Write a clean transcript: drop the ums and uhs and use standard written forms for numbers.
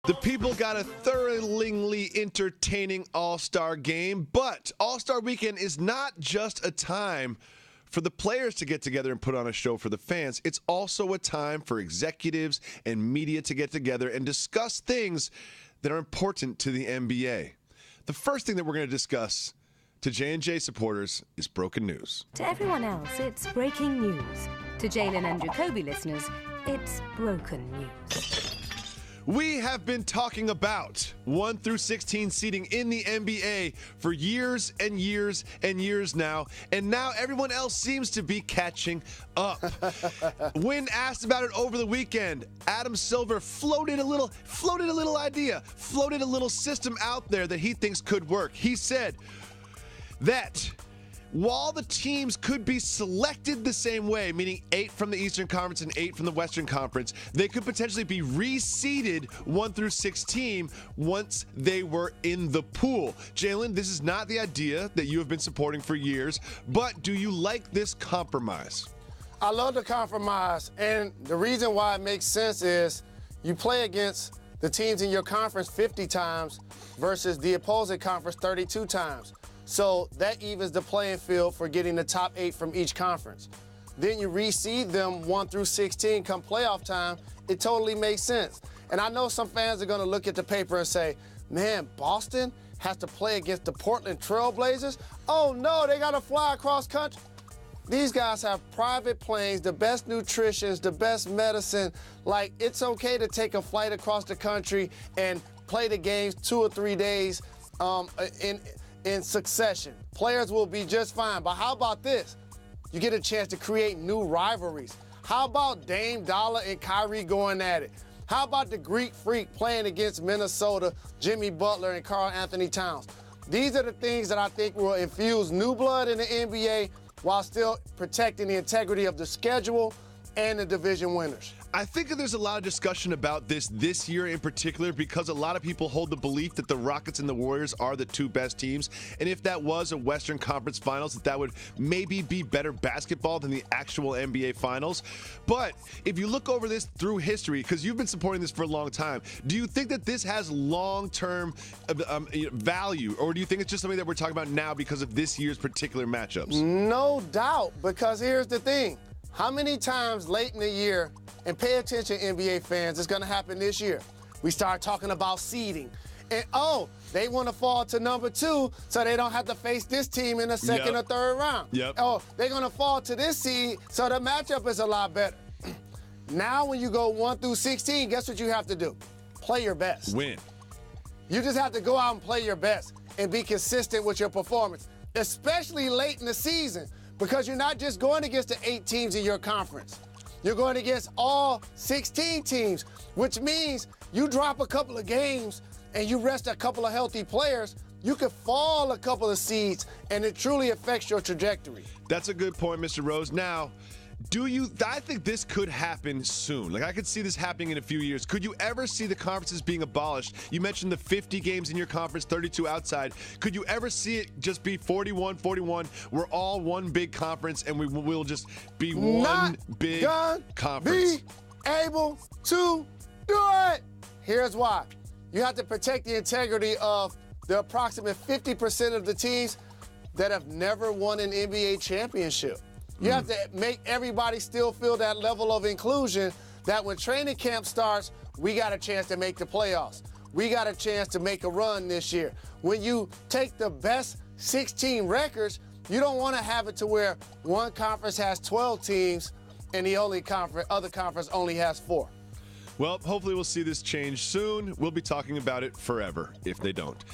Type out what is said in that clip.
The people got a thoroughly entertaining All-Star game, but All-Star Weekend is not just a time for the players to get together and put on a show for the fans. It's also a time for executives and media to get together and discuss things that are important to the NBA. The first thing that we're going to discuss to J&J supporters is broken news. To everyone else, it's breaking news. To Jalen and Jacoby listeners, it's broken news. We have been talking about 1 through 16 seeding in the NBA for years and years and years now, and now everyone else seems to be catching up. When asked about it over the weekend, Adam Silver floated a little system out there that he thinks could work. He said that while the teams could be selected the same way, meaning 8 from the Eastern Conference and 8 from the Western Conference, they could potentially be reseeded 1 through 16 once they were in the pool. Jalen, this is not the idea that you have been supporting for years, but do you like this compromise? I love the compromise, and the reason why it makes sense is you play against the teams in your conference 50 times versus the opposing conference 32 times. So that evens the playing field for getting the top 8 from each conference. Then you reseed them 1 through 16 come playoff time. It totally makes sense. And I know some fans are going to look at the paper and say, man, Boston has to play against the Portland Trail Blazers? Oh, no, they got to fly across country. These guys have private planes, the best nutrition, the best medicine. Like, it's okay to take a flight across the country and play the games 2 or 3 days in succession. Players will be just fine. But how about this? You get a chance to create new rivalries. How about Dame Dollar and Kyrie going at it? How about the Greek Freak playing against Minnesota, Jimmy Butler and Karl Anthony Towns? These are the things that I think will infuse new blood in the NBA while still protecting the integrity of the schedule and the division winners. I think that there's a lot of discussion about this year in particular because a lot of people hold the belief that the Rockets and the Warriors are the 2 best teams. And if that was a Western Conference Finals, that would maybe be better basketball than the actual NBA Finals. But if you look over this through history, because you've been supporting this for a long time, do you think that this has long-term value? Or do you think it's just something that we're talking about now because of this year's particular matchups? No doubt, because here's the thing. How many times late in the year, and pay attention, NBA fans, it's going to happen this year, we start talking about seeding. And, they want to fall to number 2 so they don't have to face this team in the second or third round. Oh, they're going to fall to this seed so the matchup is a lot better. Now when you go 1 through 16, guess what you have to do? Play your best. Win. You just have to go out and play your best and be consistent with your performance, especially late in the season. Because you're not just going against the 8 teams in your conference. You're going against all 16 teams, which means you drop a couple of games and you rest a couple of healthy players, you could fall a couple of seeds, and it truly affects your trajectory. That's a good point, Mr. Rose. Now, I think this could happen soon. Like, I could see this happening in a few years. Could you ever see the conferences being abolished? You mentioned the 50 games in your conference, 32 outside. Could you ever see it just be 41-41? We're all one big conference, and we'll just be one big conference. Be able to do it. Here's why. You have to protect the integrity of the approximate 50% of the teams that have never won an NBA championship. You have to make everybody still feel that level of inclusion that when training camp starts, we got a chance to make the playoffs. We got a chance to make a run this year. When you take the best 16 records, you don't want to have it to where one conference has 12 teams and the other conference only has 4. Well, hopefully we'll see this change soon. We'll be talking about it forever if they don't.